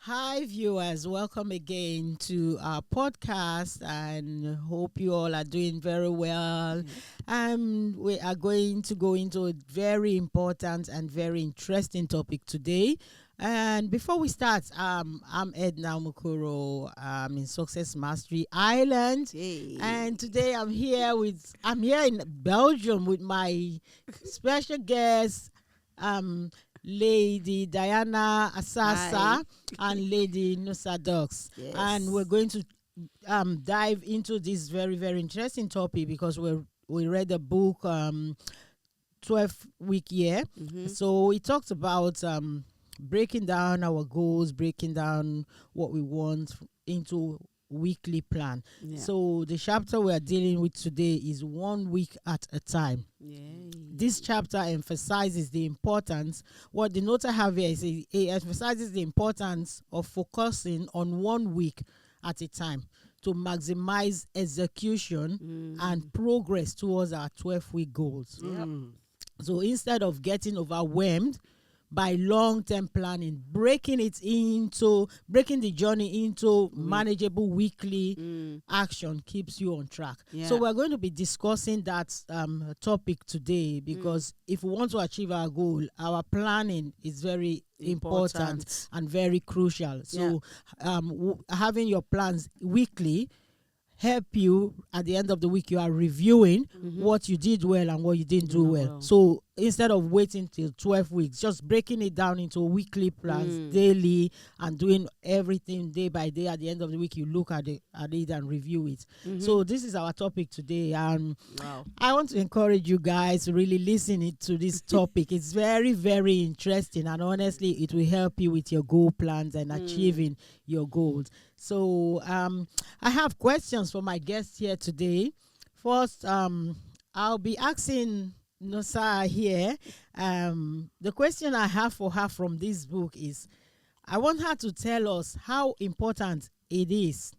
Hi, viewers. Welcome again to our podcast, and hope you all are doing very well. We are going to go into a very important and very interesting topic today. And before we start, I'm Edna Mukuro. I'm in Success Mastery Island, and today I'm here in Belgium with my special guest. Lady Diana Asasa and Lady Nusa Dogs. Yes. And we're going to dive into this very, very interesting topic because we read the book 12-week year. So it talks about breaking down our goals, breaking down what we want into weekly plan. So the chapter we are dealing with today is 1 week at a time. This chapter emphasizes the importance. What the note I have here is it emphasizes the importance of focusing on 1 week at a time to maximize execution and progress towards our 12-week goals. So instead of getting overwhelmed by long-term planning, breaking the journey into manageable weekly action keeps you on track. So we're going to be discussing that topic today because if we want to achieve our goal, our planning is very important and very crucial. So having your plans weekly help you at the end of the week. You are reviewing what you did well and what you didn't do well. So instead of waiting till 12 weeks, just breaking it down into weekly plans, daily, and doing everything day by day. At the end of the week, you look at it and review it. So this is our topic today, and I want to encourage you guys to really listen to this topic. It's very, very interesting, and honestly, it will help you with your goal plans and achieving your goals. So I have questions for my guests here today. First, I'll be asking Nosa here. The question I have for her from this book is, I want her to tell us how important it is.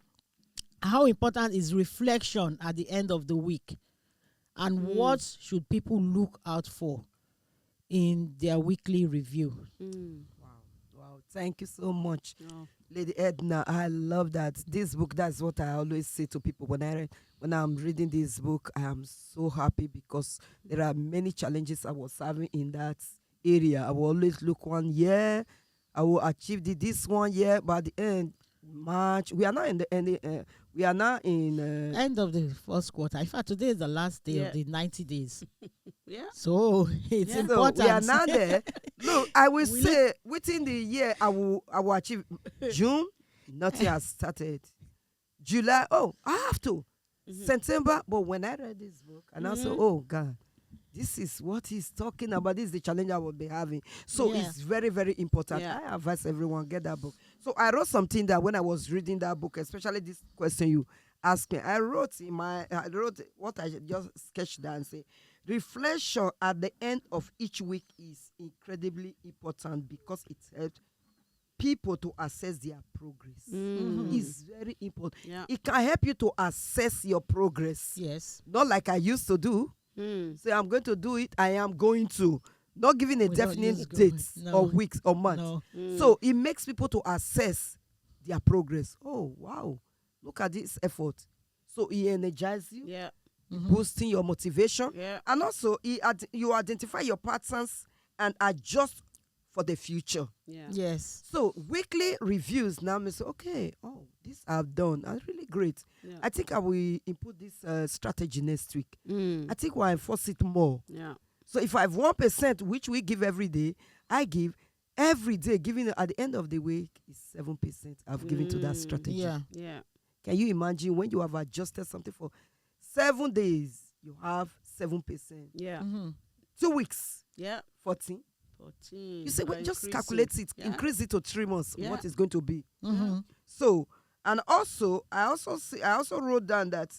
How important is reflection at the end of the week? And what should people look out for in their weekly review? Wow. Thank you so much, Lady Edna. I love that. This book, that's what I always say to people when I'm reading this book. I am so happy because there are many challenges I was having in that area. I will always look 1 year, I will achieve this 1 year, but at the end, March, we are now in the end. We are now in end of the first quarter. In fact, today is the last day of the 90 days. Yeah. So it's important. So we are now there. Look, I will say within the year I will achieve. June, nothing has started. July, I have to. September, but when I read this book and I said, oh God, this is what he's talking about. This is the challenge I will be having. So it's very, very important. I advise everyone, get that book. So I wrote something that when I was reading that book, especially this question you asked me, I wrote what I just sketched down and say, reflection at the end of each week is incredibly important because it helps people to assess their progress. It's very important. It can help you to assess your progress. Yes. Not like I used to do. Say I'm going to do it. I am going to. Not giving a definite date or weeks or months. So it makes people to assess their progress. Oh, wow. Look at this effort. So it energizes you, boosting your motivation. And also you identify your patterns and adjust for the future. Yes. So weekly reviews now means, okay, this I've done. That's really great. I think I will input this strategy next week. I think we'll enforce it more. So if I have 1%, which we give every day, I give every day, giving at the end of the week is 7% I've given to that strategy. Can you imagine when you have adjusted something for 7 days, you have 7%. 2 weeks. 14. You say, well, just calculate it, increase it to 3 months, what is going to be. So, and also, I also wrote down that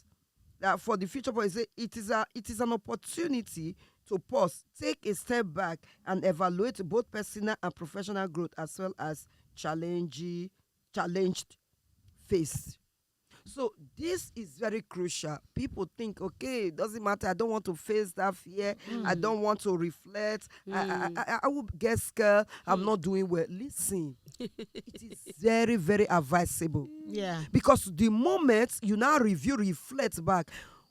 for the future, it is an opportunity to pause, take a step back, and evaluate both personal and professional growth as well as challenged phase. So this is very crucial. People think, okay, it doesn't matter. I don't want to face that fear. I don't want to reflect. I will get scared. I'm not doing well. Listen, it is very, very advisable. Yeah. Because the moment you now review, reflect back,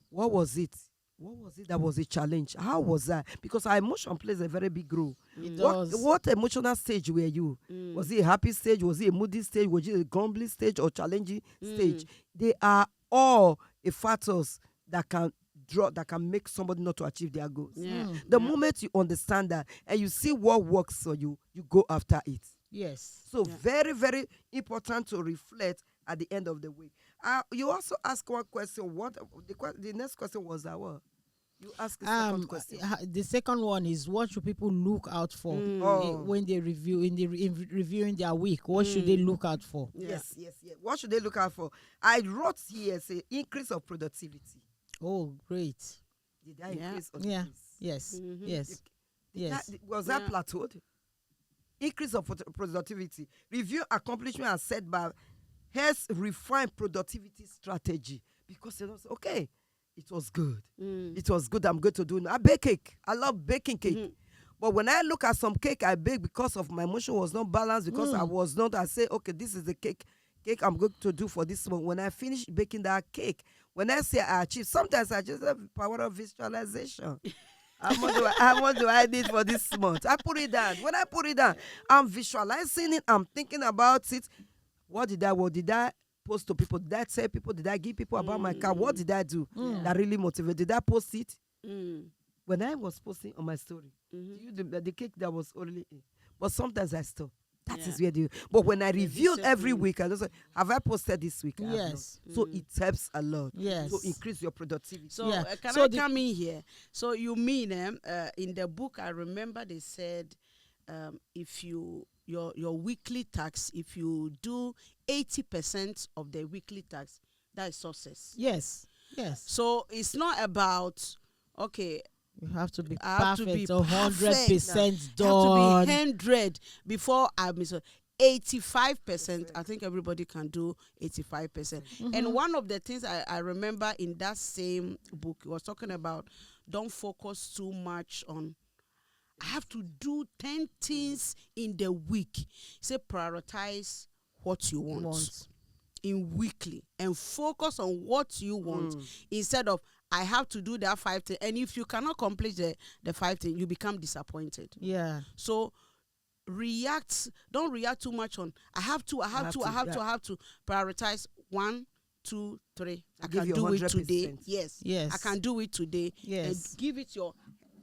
what was it? What was it that was a challenge? How was that? Because our emotion plays a very big role. What emotional stage were you? Was it a happy stage? Was it a moody stage? Was it a grumbling stage or challenging stage? They are all factors that can make somebody not to achieve their goals. The moment you understand that and you see what works for you, you go after it. Yes. So very, very important to reflect at the end of the week. You also ask one question. What the next question was that what? You ask the second question. The second one is, what should people look out for when they reviewing their week? What should they look out for? Yes. What should they look out for? I wrote here, say, increase of productivity. Oh, great. Did that increase or decrease? Yes. Yes. Was that plateaued? Increase of productivity. Review accomplishment and setback. Hence, refine productivity strategy. Because you know, okay, it was good. It was good. I'm going to do it. I bake cake. I love baking cake. But when I look at some cake I bake, because of my emotion was not balanced, because I say, okay, this is the cake I'm going to do for this month. When I finish baking that cake, when I say I achieve, sometimes I just have the power of visualization. How much do I need for this month? I put it down. When I put it down, I'm visualizing it. I'm thinking about it. What did I post to people? Did I tell people? Did I give people about my car? What did I do that really motivated? Did I post it? When I was posting on my story, the cake that was only in. But sometimes I stop. That is where but when I reviewed every week, I just say, have I posted this week? Yes. So it helps a lot. Yes. So increase your productivity. So can I come in here? So you mean in the book, I remember they said if your weekly tax, if you do 80% of the weekly tax, that is success. Yes. So it's not about, okay, you have to be perfect, 100% done. Have to be 100 before I'm 85%. I think everybody can do 85%. And one of the things I remember in that same book, it was talking about don't focus too much on I have to do 10 things in the week. Say prioritize what you want in weekly and focus on what you want instead of I have to do that 5 things. And if you cannot complete the 5 things, you become disappointed. Yeah. So don't react too much on I have to prioritize 1, 2, 3. I can do it today. Yes. I can do it today. Yes. And give it your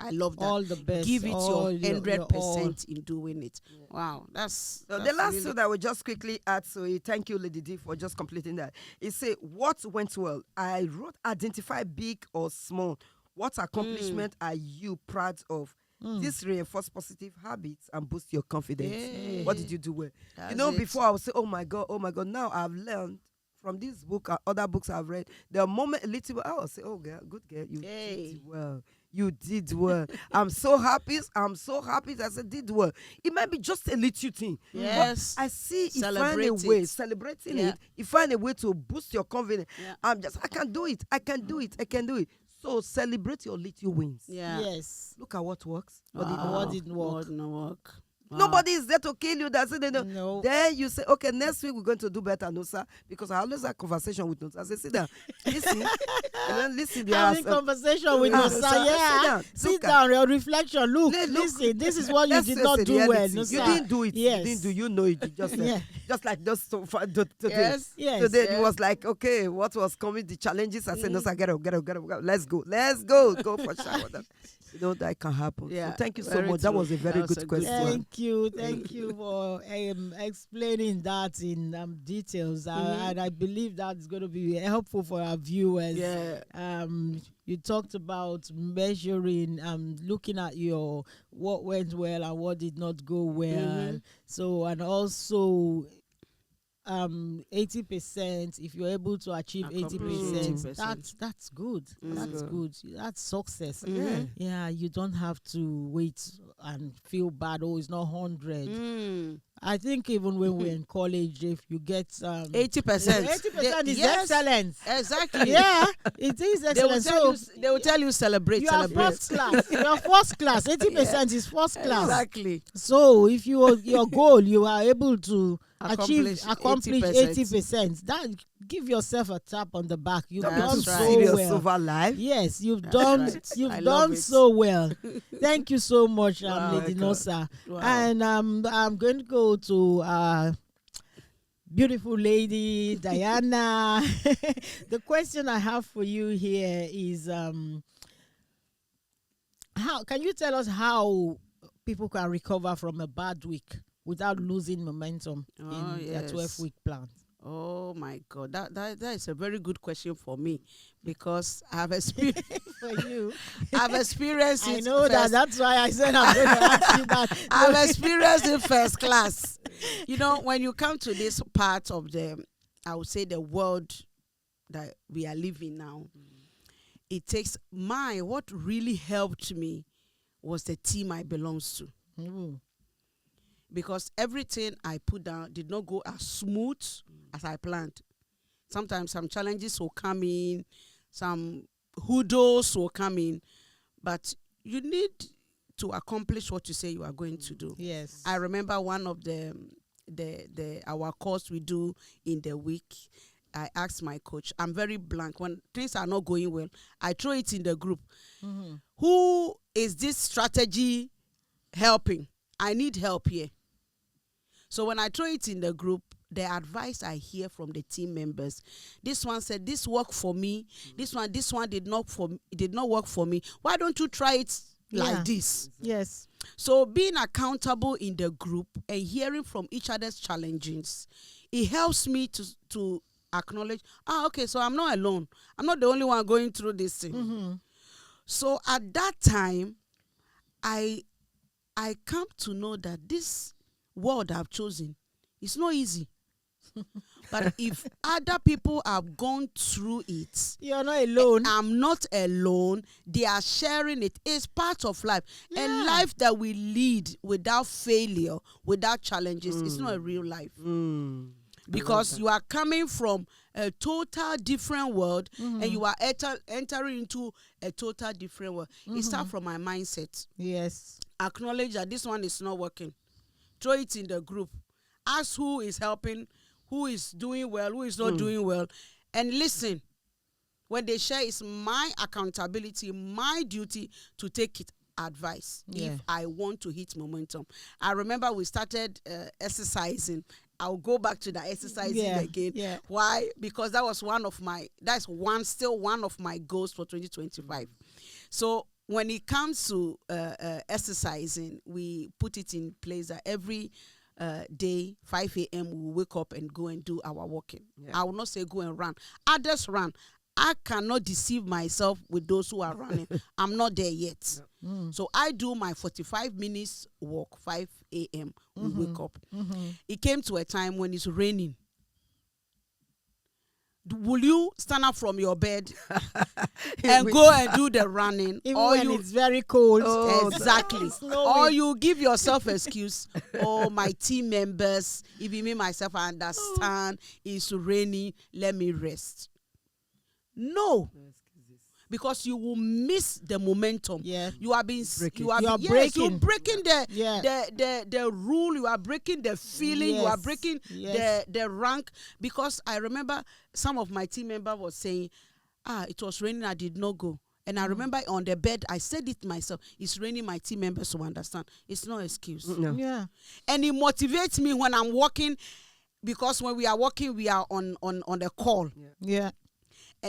I love that. All the best. Give it your 100% in doing it. Yeah. Wow, that's the last really... thing that I will just quickly add. So thank you, Lady D, for just completing that. It say what went well. I wrote identify big or small. What accomplishment are you proud of? This reinforce positive habits and boost your confidence. Hey. What did you do well? That's before I would say, oh my God. Now I've learned from this book and other books I've read. The moment a little bit, I will say, oh girl, good girl, you did well. You did well. I'm so happy that I said did well. It might be just a little thing. Yes. But I see you find a way, celebrating it. You find a way to boost your confidence. Yeah. I can do it. So celebrate your little wins. Yeah. Yes. Look at what works. What didn't work. What didn't work. Wow. Nobody is there to kill you. That's it. No. Then you say, okay, next week we're going to do better, no sir. Because I always have conversation with Nusa. I say, sit down, listen, and then listen. Having conversation with Nusa, yeah. Sit down. Your reflection. Look, listen. This is what you did not do well. Nusa. You didn't do it. Yes. You didn't do. You know it. You just like just so far today. Yes. Today it was like, okay, what was coming? The challenges. I said, Nusa, get up. Let's go. Go for shower. You know that can happen. Yeah. So thank you so much. That was a very good question. Thank you for explaining that in details. And I believe that's going to be helpful for our viewers. Yeah. You talked about measuring, looking at what went well and what did not go well. So, and also 80%, if you're able to achieve 80%, that's good. That's good. That's success. Yeah, you don't have to wait and feel bad. Oh, it's not 100. I think even when we're in college, if you get 80%, 80% is excellent. Exactly. Yeah, it is excellent. They will tell you celebrate. You are first class. You are first class. 80% is first class. Exactly. So if your goal, you are able to accomplish 80%. 80%. That give yourself a tap on the back. You've done so serious well. over life. Yes, you've done so well. Thank you so much, Lady Nosa. Wow. And I'm going to go to beautiful lady Diana. The question I have for you here is how can you tell us how people can recover from a bad week without losing momentum in their 12-week plan? Oh my God, that is a very good question for me, because I've experienced for you. I've experienced it. I know that's why I said I'm going to ask you that. I've experienced it first class. You know, when you come to this part of I would say the world that we are living now, it takes what really helped me was the team I belongs to. Because everything I put down did not go as smooth as I planned. Sometimes some challenges will come in, some hurdles will come in, but you need to accomplish what you say you are going to do. Yes. I remember one of our course we do in the week. I asked my coach, I'm very blank. When things are not going well, I throw it in the group. Who is this strategy helping? I need help here. So when I throw it in the group, the advice I hear from the team members, this one said, this worked for me. This one did not work for me. Why don't you try it like this? Yes. So being accountable in the group and hearing from each other's challenges, it helps me to acknowledge, okay, so I'm not alone. I'm not the only one going through this thing. So at that time, I come to know that this world I've chosen, it's not easy. But if other people have gone through it, you're not alone. I'm not alone. They are sharing it. It's part of life. Yeah. And life that we lead without failure, without challenges, it's not a real life. Because you are coming from a total different world and you are entering into a total different world. It starts from my mindset. Yes. Acknowledge that this one is not working. Throw it in the group. Ask who is helping, who is doing well, who is not doing well. And listen. When they share, it's my accountability, my duty to take it advice if I want to hit momentum. I remember we started exercising. I'll go back to the exercising again. Yeah. Why? Because that was still one of my goals for 2025. So when it comes to exercising, we put it in place that every day, 5 a.m., we wake up and go and do our walking. Yeah. I will not say go and run. Others run. I cannot deceive myself with those who are running. I'm not there yet. So I do my 45 minutes walk, 5 a.m. We wake up. It came to a time when it's raining. Will you stand up from your bed and go and do the running? Even when it's very cold. Exactly. Or you give yourself excuse. Oh, my team members, even me, myself, I understand it's raining. Let me rest. No. Because you will miss the momentum. Yeah. You are being breaking. You're breaking the rule. You are breaking the feeling. You are breaking the rank. Because I remember some of my team members was saying, it was raining, I did not go. And I remember on the bed, I said it myself. It's raining, my team members to understand. It's no excuse. No. Yeah. And it motivates me when I'm walking, because when we are walking, we are on the call. Yeah.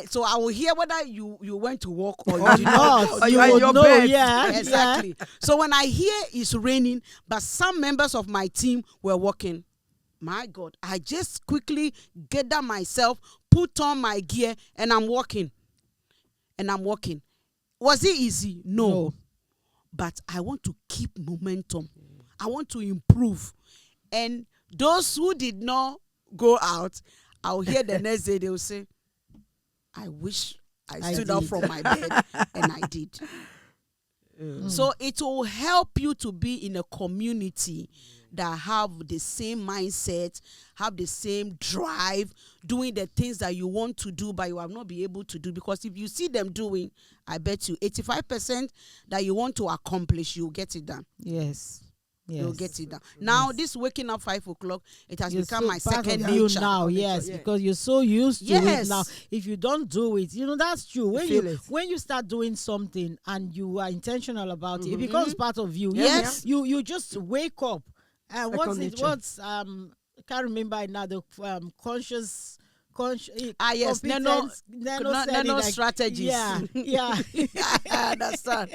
So I will hear whether you went to walk or you did not. You would know, exactly. So when I hear it's raining, but some members of my team were walking, my God, I just quickly gather myself, put on my gear, and I'm walking. Was it easy? No. But I want to keep momentum. I want to improve. And those who did not go out, I'll hear the next day they'll say, I wish I stood up from my bed, and I did. So it will help you to be in a community that have the same mindset, have the same drive, doing the things that you want to do, but you will not be able to do. Because if you see them doing, I bet you 85% that you want to accomplish, you'll get it done. Yes. You'll get it done. Now, this waking up 5 o'clock, it has become my second nature nature now. Yes, because you're so used to it now. If you don't do it, that's true. When you start doing something and you are intentional about it, it becomes part of you. Yes, you just wake up. And I can't remember now the conscious. Yes, nano strategies. Yeah. I understand.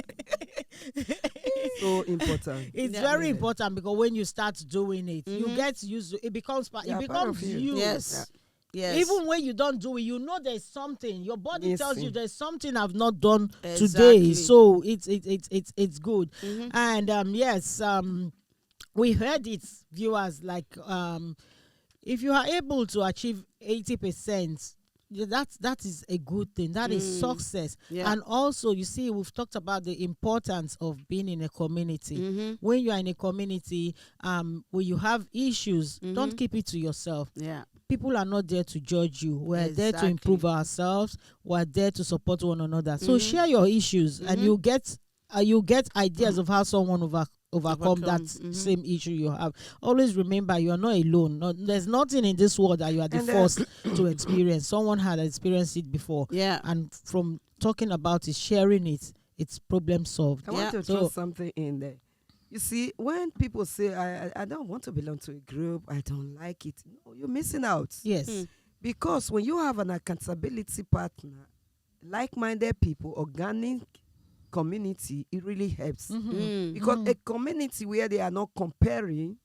So important. It's very important, because when you start doing it, you get used to it. Becomes part. It becomes you. Yes. Yes. Even when you don't do it, there's something. Your body tells you there's something I've not done today. So it's good. And we heard it, viewers, like if you are able to achieve 80%, that is a good thing. That is success. And also, you see, we've talked about the importance of being in a community. When you are in a community, when you have issues, don't keep it to yourself. People are not there to judge you. We're there to improve ourselves. We're there to support one another. So share your issues, and you get ideas of how someone overcome that same issue you have. Always remember, you are not alone. There's nothing in this world that you are the first to experience. Someone had experienced it before. And from talking about it, sharing it, it's problem solved. I want to throw something in there. You see, when people say, I don't want to belong to a group, I don't like it, no, you're missing out. Yes. Because when you have an accountability partner, like-minded people, organic community, it really helps. Because a community where they are not comparing,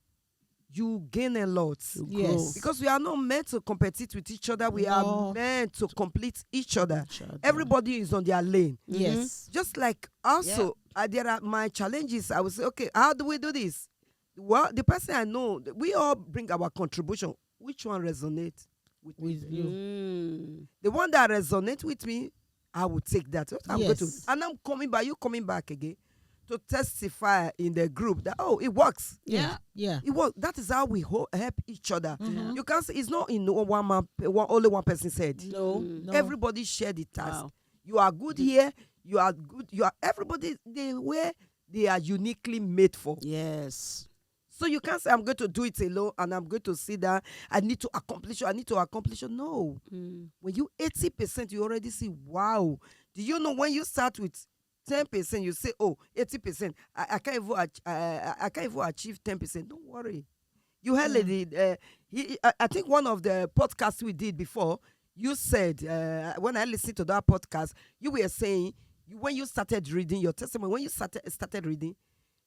you gain a lot. Yes. Because we are not meant to compete with each other. We are meant to complete each other. Everybody is on their lane. Yes. Just like also, there are my challenges. I will say, okay, how do we do this? Well, the person I know, we all bring our contribution. Which one resonates with you? The one that resonates with me, I will take that. I'm going to, and I'm coming back. You coming back again to testify in the group that it works. It works. That is how we help each other. You can't say it's not in one man. Only one person said. No. Everybody shared the task. You are good here. You are good. You are everybody. They are uniquely made for. Yes. So you can't say, I'm going to do it alone and I'm going to sit down. I need to accomplish it. No. When you 80%, you already see, wow. Do you know when you start with 10%, you say, 80%. I can't even achieve 10%. Don't worry. You heard I think one of the podcasts we did before, you said, when I listened to that podcast, you were saying, when you started reading your testimony, when you started reading,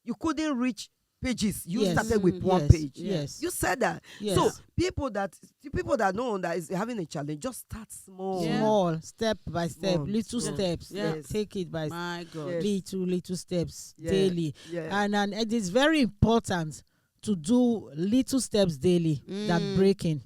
you couldn't reach pages. You started with one page. Yes. You said that. Yes. So people that know that is having a challenge, just start small. Small, step by step, little steps. Yes. Take it by little steps daily. And it is very important to do little steps daily than breaking.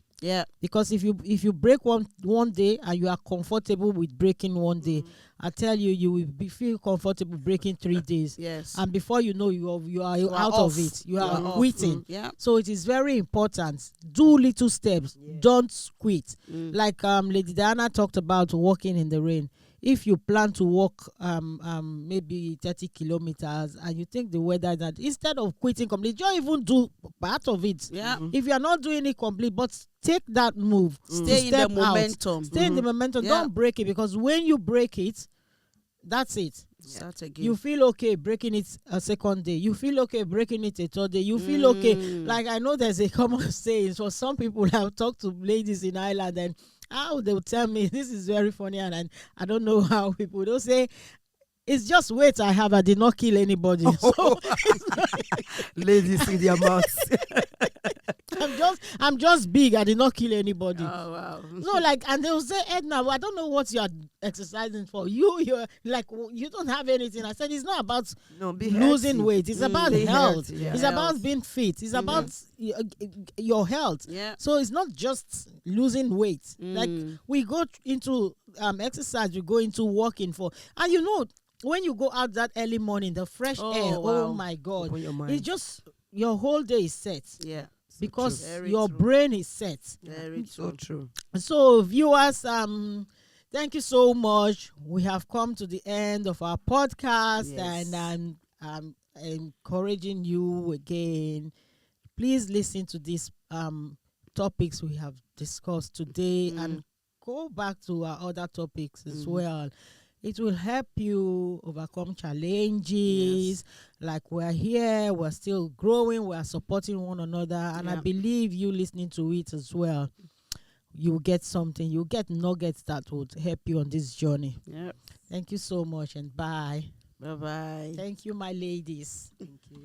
Because if you break one day and you are comfortable with breaking one day, I tell you, you will feel comfortable breaking 3 days. Yes. And before you know, you are out of it. You are quitting. So it is very important. Do little steps. Don't quit. Like Lady Diana talked about walking in the rain. If you plan to walk maybe 30 kilometers and you think the weather that, instead of quitting completely, don't even do part of it. If you are not doing it complete, but take that move. Stay in the momentum. Stay in the momentum. Don't break it, because when you break it, that's it. Start again. You feel okay breaking it a second day. You feel okay breaking it a third day. You feel okay. Like, I know there's a common saying for some people. I've talked to ladies in Ireland, and they will tell me, this is very funny, and I don't know how people don't say, it's just weight I have. I did not kill anybody. So ladies in their mouths. I'm just big. I did not kill anybody. Oh wow. No, like, and they'll say, Edna, I don't know what you're exercising for. You're like, you don't have anything. I said, it's not about losing weight. It's about health. It's about being fit. It's about your health. Yeah. So it's not just losing weight. Like, we go into exercise, we go into walking for, and you know, when you go out that early morning, the fresh air, oh my God, it's just, your whole day is set. Yeah. Because your brain is set. Very so true. So viewers, thank you so much. We have come to the end of our podcast, and I'm encouraging you again. Please listen to these topics we have discussed today and go back to our other topics as well. It will help you overcome challenges. Like, we're here, we're still growing, we're supporting one another. And I believe you listening to it as well, you'll get something. You'll get nuggets that would help you on this journey. Yep. Thank you so much, and bye. Bye-bye. Thank you, my ladies. Thank you.